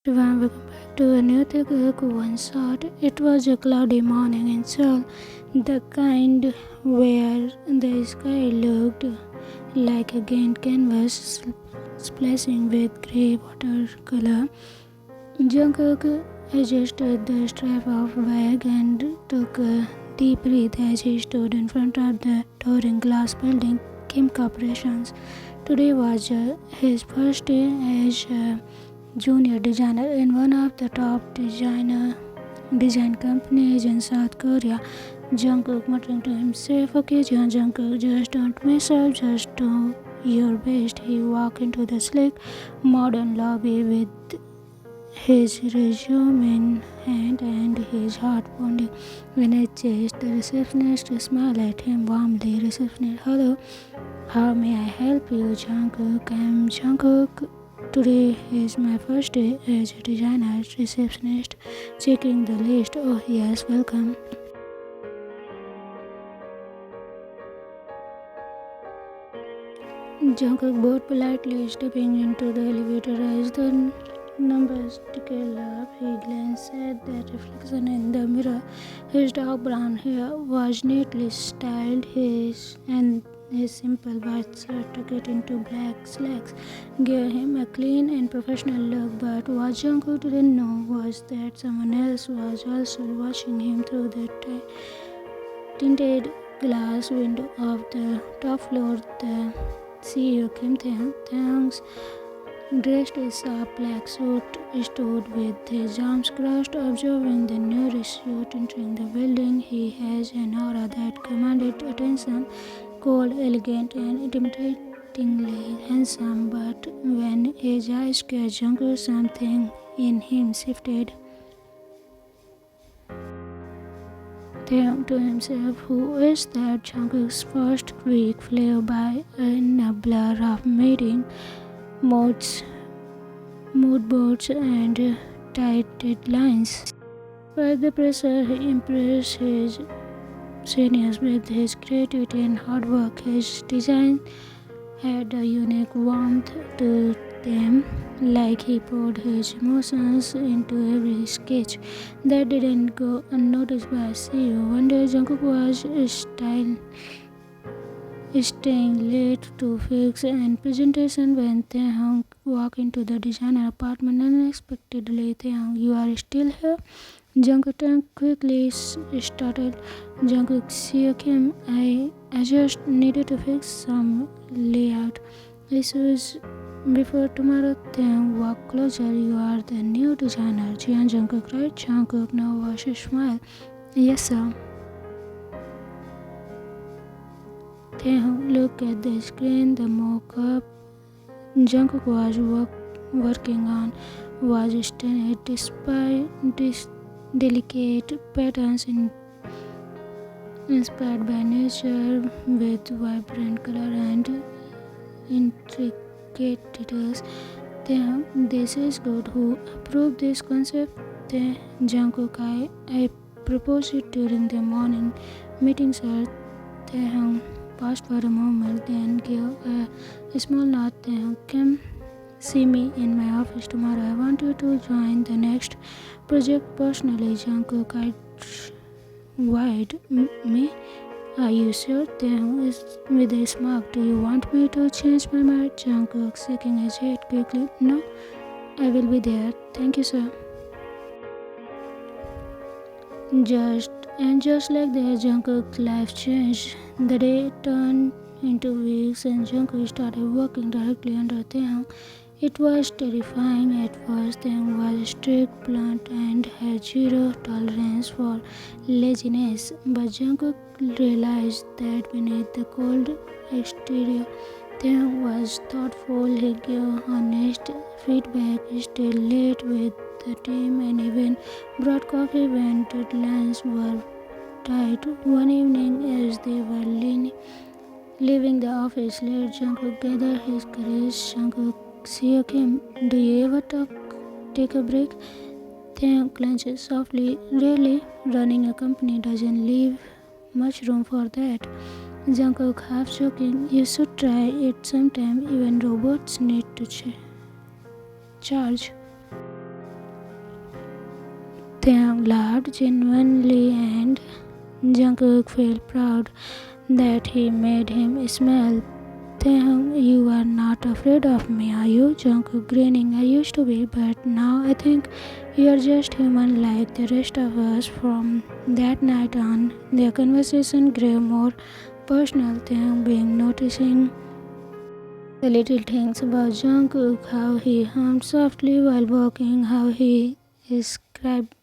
Everyone, welcome back to a new Taegguk one shot. It was a cloudy morning in Seoul, the kind where the sky looked like a gained canvas splashing with grey watercolor. Jungkook adjusted the strap of bag and took a deep breath as he stood in front of the towering glass building Kim Corporations. Today was his first day as a junior designer in one of the top design companies in South Korea. Jungkook muttering to himself, "Okay, Jungkook, just don't mess up, just do your best." He walked into the slick, modern lobby with his resume in hand and his heart pounding in his chest. The receptionist smiled at him warmly. Receptionist, "Hello, how may I help you, Jungkook?" "I'm Jungkook. Today is my first day as a designer." Receptionist checking the list. "Oh yes, welcome." Jungkook bowed politely, stepping into the elevator. As the numbers tickled up, he glanced at the reflection in the mirror. His dark brown hair was neatly styled, his simple white shirt tucked into black slacks gave him a clean and professional look. But what Jungkook didn't know was that someone else was also watching him through the tinted glass window of the top floor. The CEO Kim Taehyung, dressed in a sharp black suit, stood with his arms crossed, observing the new recruit entering the building. He has an aura that commanded attention, cold, elegant, and intimidatingly handsome. But when his eyes catch Jungkook, something in him shifted. Taehyung to himself, who is that? Jungkook's first week flew by in a blur of moods, mood boards, and tight deadlines. But the pressure, he impressed his seniors with his creativity and hard work. His design had a unique warmth to them, like he poured his emotions into every sketch. That didn't go unnoticed by CEO. One day, Jungkook was staying late to fix an presentation when Taehyung walked into the designer apartment unexpectedly. "Taehyung, you are still here?" Jungkook quickly startled. "Jungkook, see Kim, I just needed to fix some layout issues before tomorrow." Taehyung walked closer. "You are the new designer, Jungkook, right?" Jungkook now was a smile. "Yes, sir." Taehyung looked at the screen. The mock-up Jungkook was working on was stunning despite delicate patterns inspired by nature with vibrant color and intricate details. "This is good. Who approved this concept?" "Jungkook, I proposed it during the morning meeting, sir." Taehyung paused for a moment, then gave a small nod. "Taehyung, come see me in my office tomorrow. I want you to join the next project personally." Jungkook eyed wide. "Me? Are you sure?" Taehyung is with a smirk. "Do you want me to change my mind?" Jungkook shaking his head quickly. "No, I will be there. Thank you, sir." Just like that, Jungkook's life changed. The day turned into weeks, and Jungkook started working directly under Taehyung. It was terrifying at first. Taehyung was strict, blunt, and had zero tolerance for laziness. But Jungkook realized that beneath the cold exterior, Taehyung was thoughtful. He gave honest feedback, stayed late with the team, and even brought coffee when deadlines were tight. One evening, as they were leaving the office late, Jungkook gathered his courage. "Jungkook, see Kim, do you ever take a break?" Taehyung clenched softly. "Really, running a company doesn't leave much room for that." Jungkook, half joking, "You should try it sometime. Even robots need to charge." Taehyung laughed genuinely and Jungkook felt proud that he made him smile. Taehyung, you are not afraid of me, are you? Jungkook grinning. I used to be, but now I think you are just human like the rest of us. From that night on, their conversation grew more personal. Taehyung being noticing the little things about Jungkook, how he hummed softly while walking, how he described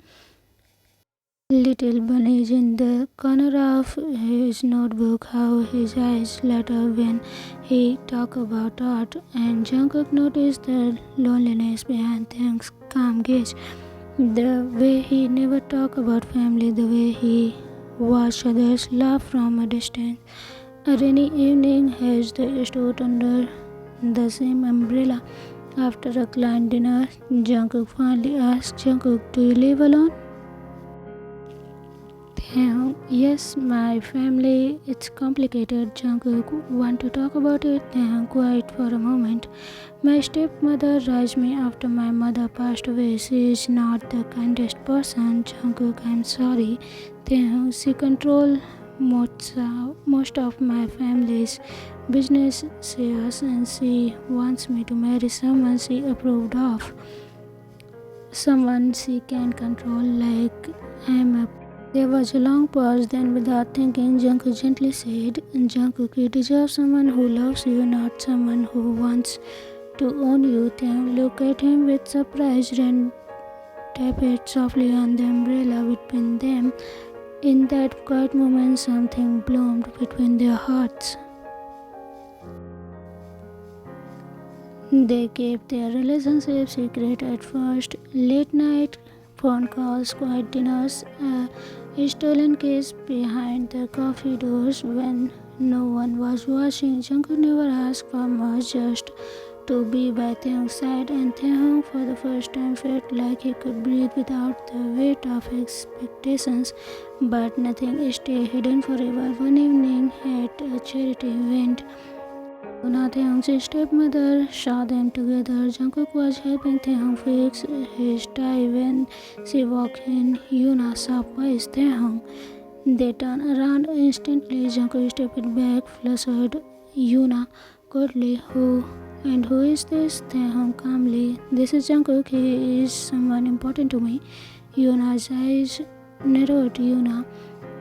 little bunnies in the corner of his notebook, how his eyes lit up when he talked about art, and Jungkook noticed the loneliness behind Taehyung's calm gaze, the way he never talked about family, the way he watched others laugh from a distance. A rainy evening as they stood under the same umbrella after a client dinner, Jungkook finally asked Jungkook, do you live alone? Yes, my family, it's complicated. Jungkook want to talk about it. Quiet for a moment. My stepmother raised me after my mother passed away. She is not the kindest person. Jungkook, I'm sorry. She control most of my family's business shares and she wants me to marry someone she approved of. Someone she can control like I'm a. There was a long pause, then without thinking, Jungkook gently said, Jungkook, you deserve someone who loves you, not someone who wants to own you. Taehyung looked at him with surprise and tapped softly on the umbrella between them. In that quiet moment, something bloomed between their hearts. They kept their relationship secret at first. Late night phone calls, quiet dinners, a stolen case behind the coffee doors when no one was watching. Jungkook never asked for much, just to be by Taehyung's side, and Taehyung for the first time felt like he could breathe without the weight of expectations. But nothing stayed hidden forever. One evening at a charity event, Taehyung's stepmother saw them together. Jungkook was helping Taehyung fix his tie when she walked in. Yuna saw wise Taehyung. They turned around instantly. Jungkook stepped back, flustered. Yuna coldly, who is this? Taehyung calmly. This is Jungkook. He is someone important to me. Yuna's eyes narrowed. Yuna,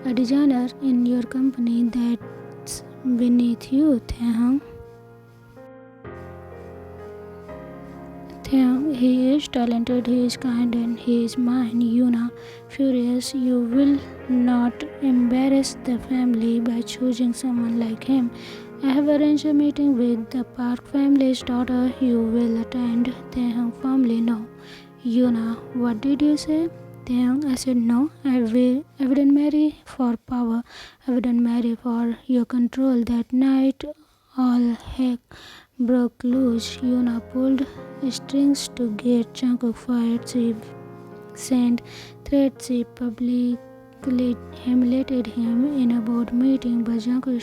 a designer in your company, that's beneath you, Taehyung. He is talented, he is kind, and he is mine. Yuna, furious, you will not embarrass the family by choosing someone like him. I have arranged a meeting with the Park family's daughter. You will attend. Taehyung firmly no. Yuna, what did you say? Taehyung, I said no. I wouldn't marry for power. I wouldn't marry for your control. That night, all heck broke loose. Yuna pulled strings to get Jungkook fired. She sent threats. She publicly humiliated him in a board meeting, but Taehyung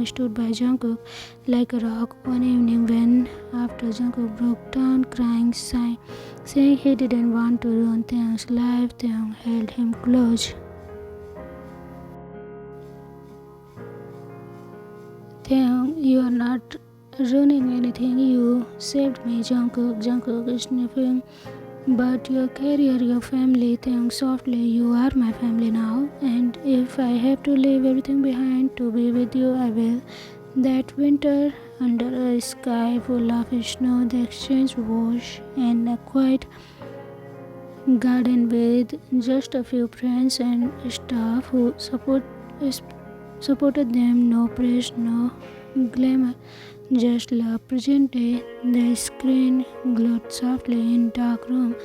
stood by Jungkook like a rock. One evening when after Jungkook broke down crying, saying he didn't want to ruin Taehyung's life, Taehyung held him close. Taehyung, you are not ruining anything. You saved me, Jungkook. Jungkook is sniffing. But your career, your family, Taehyung softly, you are my family now. And if I have to leave everything behind to be with you, I will. That winter, under a sky full of snow, the exchange was in a quiet garden with just a few friends and staff who supported them. No praise, no glamour, just love. Present day, the screen glowed softly in dark room.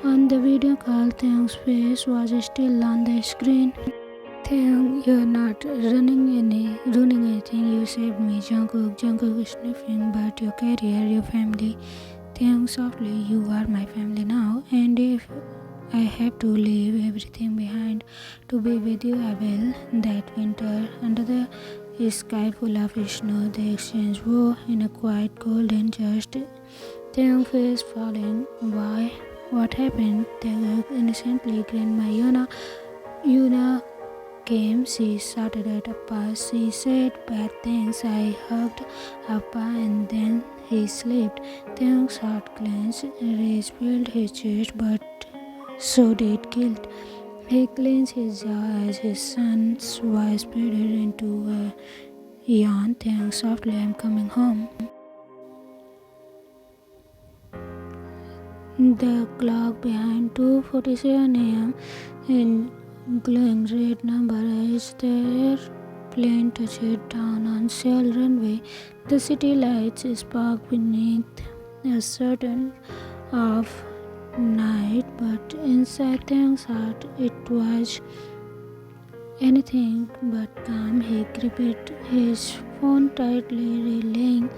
On the video call, Taehyung's face was still on the screen. Taehyung, you're not ruining anything. You saved me, Jungkook. Jungkook is sniffing, but your career, your family. Taehyung softly, you are my family now. And if I have to leave everything behind to be with you, I will. That winter, under the sky full of snow, the exchange wore in a quiet golden just Taehyung face falling. Why? What happened? Taegguk innocently grinned. My Yuna came. She shouted at Appa. She said bad things. I hugged Appa and then he slept. Taehyung's heart clenched. Rage filled his chest, but so did guilt. He clenched his jaw as his son's voice faded into a yawn. Taehyung softly, I'm coming home. The clock behind 2:47 a.m. in glowing red number as the airplane touched down on Seoul runway. The city lights sparkled beneath a curtain of night, but inside Taehyung's heart it was anything but calm. He gripped his phone tightly, relaying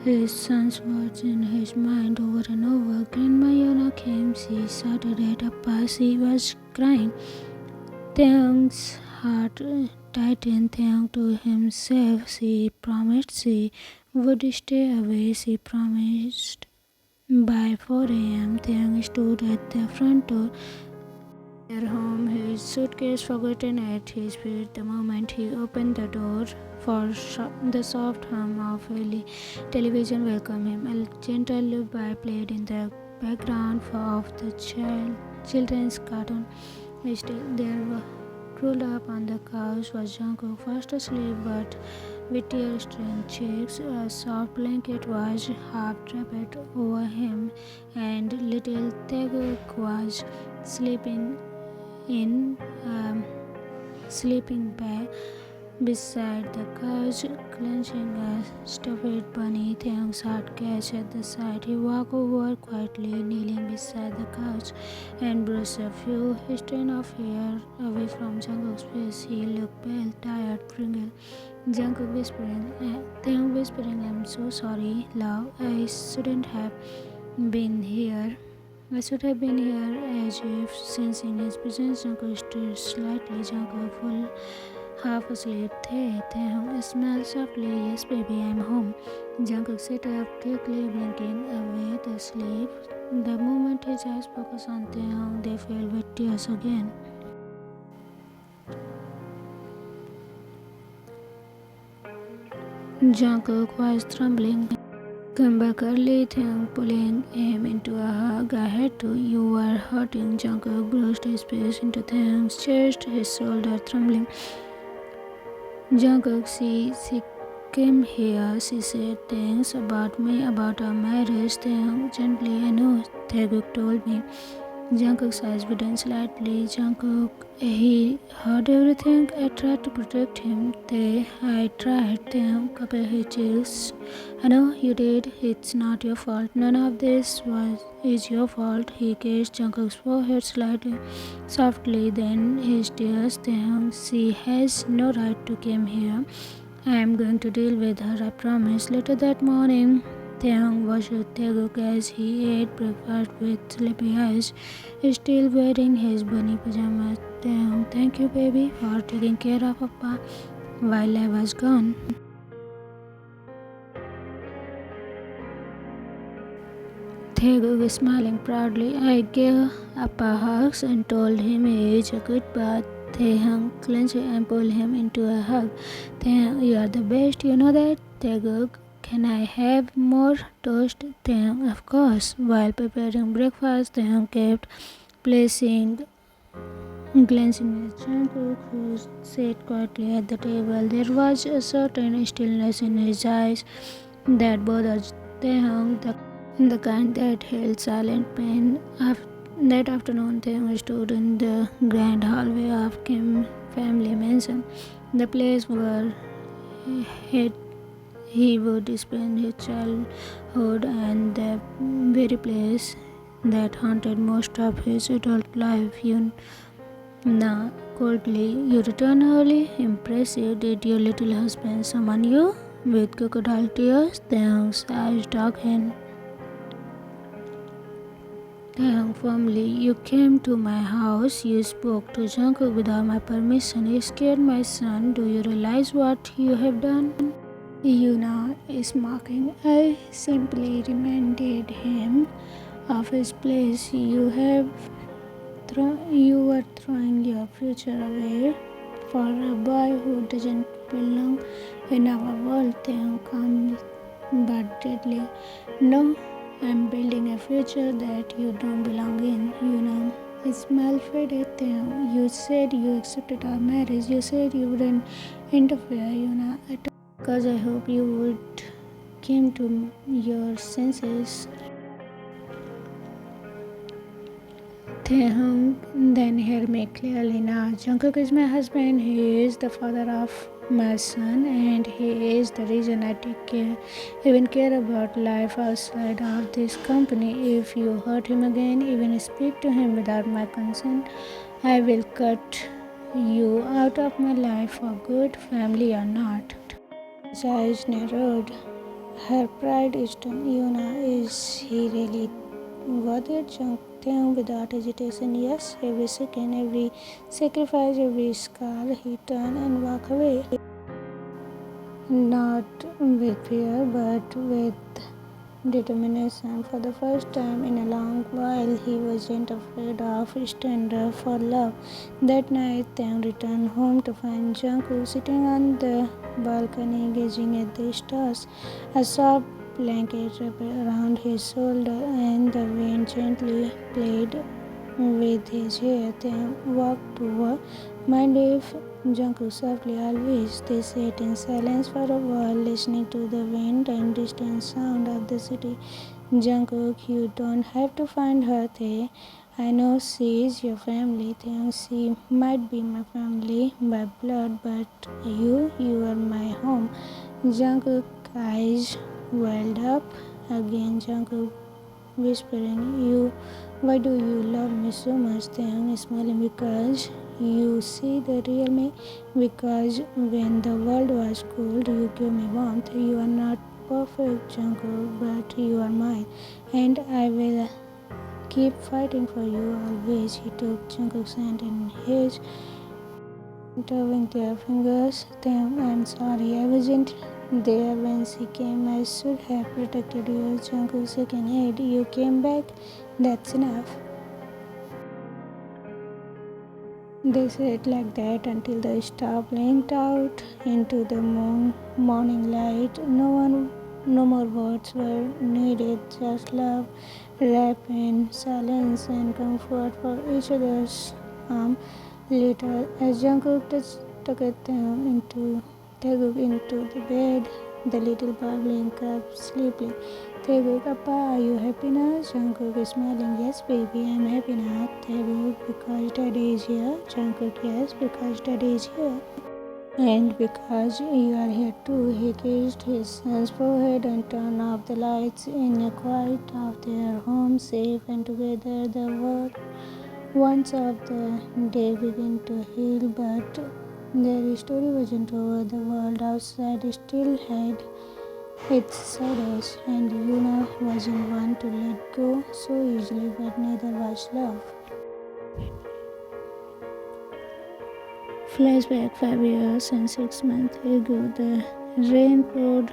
his son's words in his mind over and over. Grandma Yuna came. She shouted at Appa. She was crying. Taehyung's heart tightened. Taehyung to himself. She promised she would stay away. She promised. By 4 a.m., Taehyung stood at the front door. Their home, his suitcase forgotten at his feet. The moment he opened the door, for the soft hum of early television welcomed him. A gentle lullaby played in the background of the children's cartoon. Still, there, curled up on the couch, was Jungkook, fast asleep but with tear-stained cheeks. A soft blanket was half draped over him, and little Taegguk was sleeping in a sleeping bag beside the couch, clenching a stuffed bunny. Taehyung's heart catched at the sight. He walked over quietly, kneeling beside the couch, and brushed a few strands of hair away from Jungkook's face. He looked pale, tired, wrinkled. Jungkook Taehyung whispering, I'm so sorry, love. I shouldn't have been here. I should have been here. As if sensing his presence, Jungkook stirred slightly. Jungkook, full half asleep. Taehyung smiled softly. Yes, baby, I'm home. Jungkook sat up quickly, blinking away the sleep. The moment his eyes focused on Taehyung, they filled with tears again. Jungkook was trembling. Come back early, Taehyung pulling him into a hug. I had to. You were hurting. Jungkook brushed his face into Taehyung's chest, his shoulder trembling. Jungkook, she came here. She said things about me, about our marriage. Taehyung gently, I know. Taegguk told me. Jungkook's eyes widened slightly. Jungkook, he heard everything. I tried to protect him. I tried. Taehyung coupled his cheeks. I know you did. It's not your fault. None of this is your fault. He kissed Jungkook's forehead slightly, softly, then his tears. Taehyung, she has no right to come here. I am going to deal with her, I promise. Later that morning, Taehyung watched Taegguk as he ate breakfast with sleepy eyes, still wearing his bunny pajamas. Taehyung, thank you, baby, for taking care of Appa while I was gone. Taegguk smiling proudly. I gave Appa hugs and told him he is a good bath. Taehyung clenched and pulled him into a hug. Taehyung, you are the best, you know that? Taegguk, can I have more toast? Taehyung, of course. While preparing breakfast, Taehyung kept placing glancing at Jungkook, who sat quietly at the table. There was a certain stillness in his eyes that bothered Taehyung, the kind that held silent pain. That afternoon, Taehyung stood in the grand hallway of Kim family mansion, the place where he would spend his childhood, and the very place that haunted most of his adult life. Yuna coldly, you return early? Impressive. Did your little husband summon you? With crocodile tears, Taehyung's eyes darkened. Taehyung firmly, you came to my house, you spoke to Jungkook without my permission, you scared my son. Do you realize what you have done? Yuna is mocking. I simply reminded him of his place. You were throwing your future away for a boy who doesn't belong in our world. Taehyung calmly but deadly. No, I'm building a future that you don't belong in. You know. His smile faded. Taehyung, you said you accepted our marriage. You said you wouldn't interfere. I told because I hope you would come to your senses. Taehyung, then hear me clearly now. Jungkook is my husband. He is the father of my son, and he is the reason I even care about life outside of this company. If you hurt him again, even speak to him without my consent, I will cut you out of my life for good, family or not. His eyes narrowed. Her pride is done. Yuna, is he really worth it? Taehyung without hesitation. Yes, every second, every sacrifice, every scar, he turned and walked away. Not with fear, but with determination. For the first time in a long while, he wasn't afraid of standing up for love. That night, Taehyung returned home to find Jungkook sitting on the balcony gazing at the stars. A soft blanket wrapped around his shoulder, and the wind gently played with his hair. Taehyung walked over. Mind if Jungkook softly always. They sat in silence for a while, listening to the wind and distant sound of the city. Jungkook, you don't have to find her, Tae. I know she is your family. Taehyung, she might be my family by blood, but you are my home. Jungkook's eyes welled up again. Jungkook whispering, why do you love me so much? Taehyung smiling, because you see the real me. Because when the world was cold, you gave me warmth. You are not perfect, Jungkook, but you are mine, and I will keep fighting for you always. He took Jungkook's hand in his, intertwining their fingers. Taehyung, I'm sorry, I wasn't there when she came. I should have protected you. Jungkook's second head. You came back. That's enough. They sat like that until the star blinked out into the morning light. No more words were needed, just love, wrapped in silence and comfort for each other's arm. Later, as Jungkook tucked them into Taegguk into the bed, the little boy blinked up sleepily. Taegguk, Appa, are you happy now? Jungkook is smiling. Yes, baby, I'm happy now. Taegguk, because daddy is here. Jungkook, yes, because daddy is here. And because you are here too. He kissed his son's forehead and turned off the lights. In the quiet of their home, safe and together, the wounds of the day began to heal, but their story wasn't over. The world outside still had its shadows, and Yuna wasn't one to let go so easily, but neither was love. Flashback 5 years and 6 months ago, the rain poured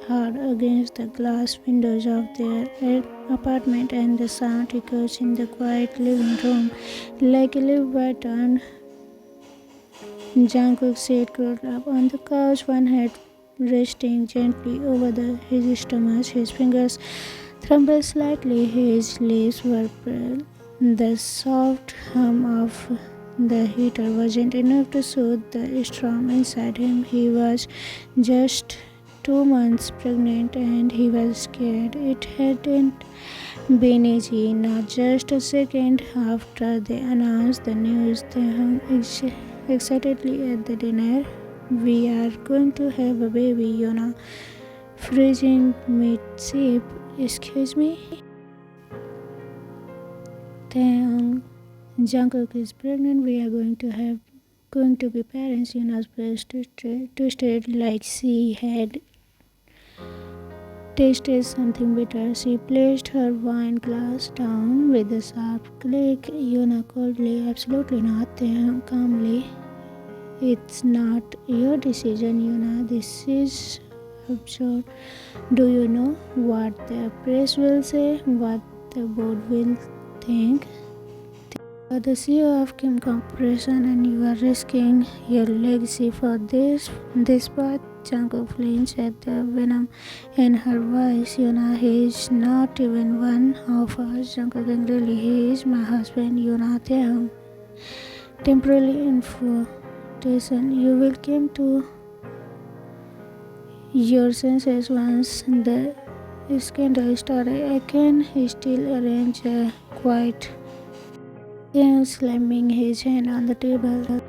hard against the glass windows of their apartment, and the sound echoes in the quiet living room like a little white on. Jungkook sat curled up on the couch, one hand resting gently over his stomach. His fingers trembled slightly, his lips were pale. The soft hum of the heater wasn't enough to soothe the storm inside him. He was just 2 months pregnant, and he was scared. It hadn't been easy. Not just a second after they announced the news, they hung excitedly at the dinner. We are going to have a baby, freezing mid-sip. Excuse me? Taehyung, Jungkook is pregnant. We are going to be parents. Yuna's face twisted like she had tasted something bitter. She placed her wine glass down with a sharp click. Yuna coldly, absolutely not. Taehyung calmly, it's not your decision, Yuna. This is absurd. Do you know what the press will say? What the board will think you are the CEO of Kim Corporation and you are risking your legacy for this. Despite Jungkook flinched at the venom in her voice. Yuna, he is not even one of us. Jungkook angrily, he is my husband, Yuna Taehyung. Temporarily invitation, you will come to your senses once the scandal started. I can still arrange a quiet. Taehyung slamming his hand on the table.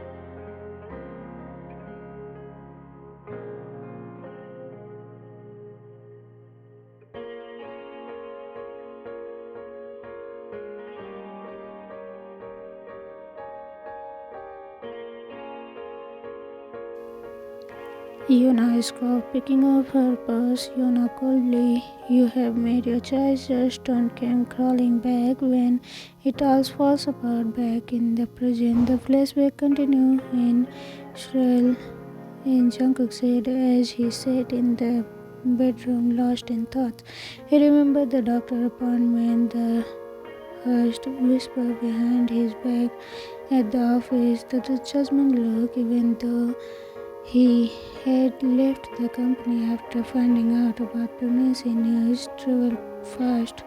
Yuna scoffed, picking up her purse. Yuna coldly, you have made your choice. Just don't come crawling back when it all falls apart back in the present. The flashback continued in Shrill. And Jungkook said as he sat in the bedroom lost in thought. He remembered the doctor appointment, the hushed whisper behind his back at the office, the judgment look, even though he had left the company after finding out about pregnancy news traveled fast,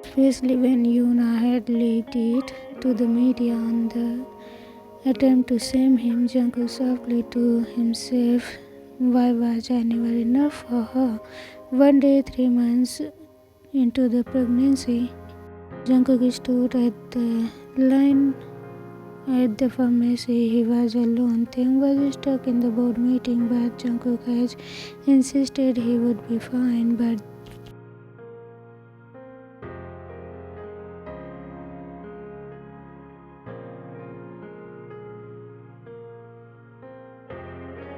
especially when Yuna had leaked it to the media on the attempt to shame him. Jungkook softly to himself, why was I never enough for her? One day, 3 months into the pregnancy, Jungkook stood at the line at the pharmacy. He was alone. Taehyung was stuck in the board meeting, but Jungkook had insisted he would be fine. But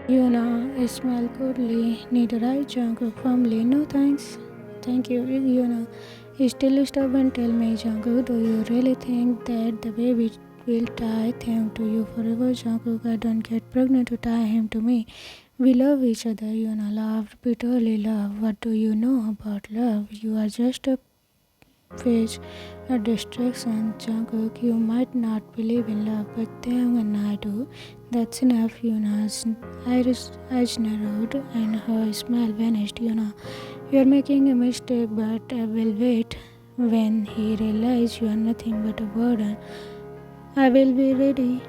Yuna smiled coldly. Need a ride? Jungkook firmly. No thanks. Thank you, Yuna. Still stubborn. Tell me, Jungkook, do you really think that the baby will tie Taehyung to you forever? Jungkook, I don't get pregnant to tie him to me. We love each other. Yuna laughed bitterly. Love? What do you know about love? You are just a page, a distraction. Jungkook, you might not believe in love, but Taehyung and I do. That's enough. Yuna's eyes narrowed and her smile vanished. Yuna, you are making a mistake, but I will wait. When he realizes you are nothing but a burden, I will be ready.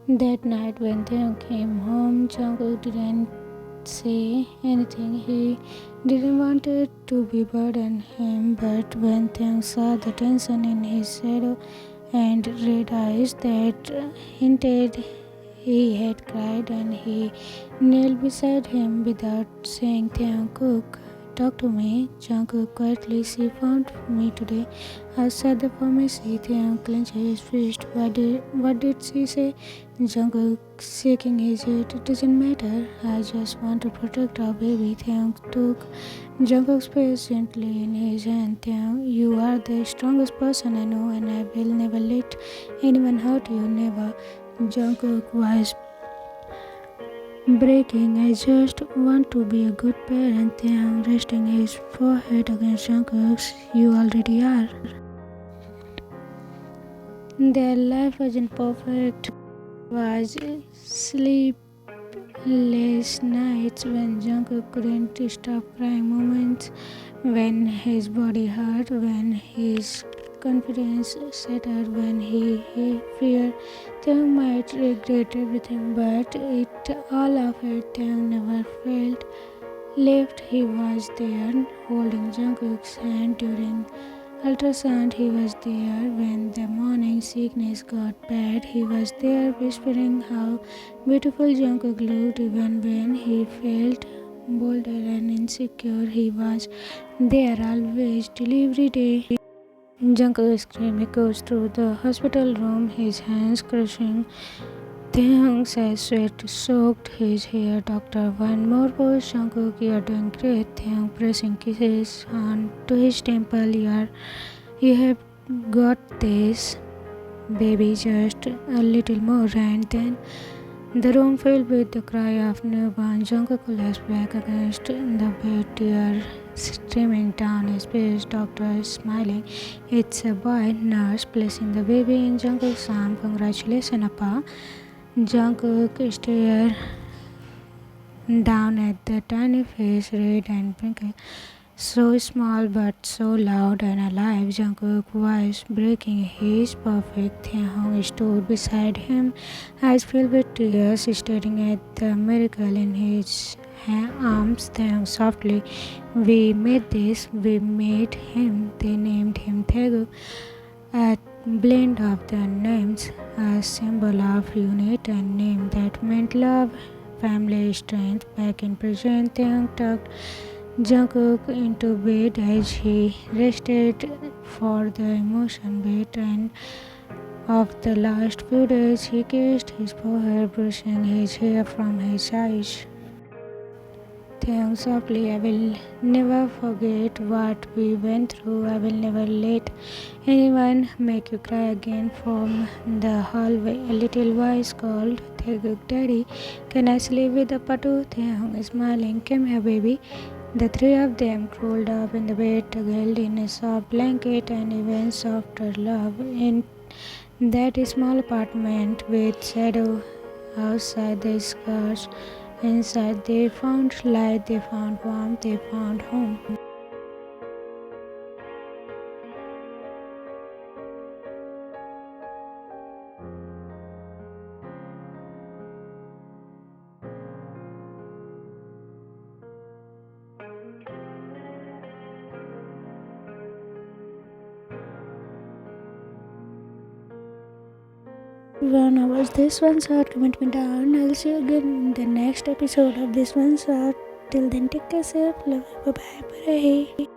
That night when Taehyung came home, Jungkook didn't say anything. He didn't want it to be burden him, but when Taehyung saw the tension in his shadow and red eyes that hinted he had cried, and he knelt beside him without saying, Taehyung, talk to me. Jungkook quietly, she found me today outside the pharmacy. Taehyung clenched his fist. What did she say? Jungkook shaking his head. It doesn't matter. I just want to protect our baby. Taehyung took Jungkook's face gently in his hand. Taehyung, you are the strongest person I know, and I will never let anyone hurt you. Never. Jungkook was breaking. I just want to be a good parent. Taehyung resting his forehead against Jungkook's. You already are. Their life wasn't perfect. Was sleepless nights when Jungkook couldn't stop crying, moments when his body hurt, when his confidence shattered, when he feared Taehyung might regret everything, but all of it Taehyung never felt left. He was there holding Jungkook's hand during ultrasound. He was there when the morning sickness got bad. He was there whispering how beautiful Jungkook looked even when he felt bolder and insecure. He was there always. Delivery day. Jungkook's scream echoes through the hospital room, his hands crushing. Taehyung's sweat soaked his hair. Doctor, one more push. Jungkook, you are doing great. Taehyung pressing kisses on to his temple. You have got this, baby. Just a little more, and then the room filled with the cry of newborn. Jungkook collapsed back against the bed, tears streaming down his face. Doctor is smiling. It's a boy. Nurse placing the baby in Jungkook's arm. Congratulations, Appa. Jungkook stared down at the tiny face, red and pink. So small but so loud and alive. Jungkook's voice breaking. He's perfect. Taehyung stood beside him, eyes filled with tears, staring at the miracle in his arms. Taehyung softly, "We made this. We made him." They named him Taegguk, a blend of the names, a symbol of unity and name that meant love, family, strength. Back in prison, Taehyung tucked Jungkook into bed as he rested for the emotion bit and of the last few days. He kissed his forehead, brushing his hair from his eyes. Taehyung softly, "I will never forget what we went through. I will never let anyone make you cry again." From the hallway, a little voice called, "Taegguk, Daddy, can I sleep with the Patu?" Taehyung smiling, "Come here, baby." The three of them curled up in the bed, cuddled in a soft blanket, and even softer love in that small apartment with shadow outside the scars. Inside they found light, they found warmth, they found home. Wanna watch this one shot? Comment me down. I'll see you again in the next episode of this one shot. Till then, take care, safe, love, bye bye.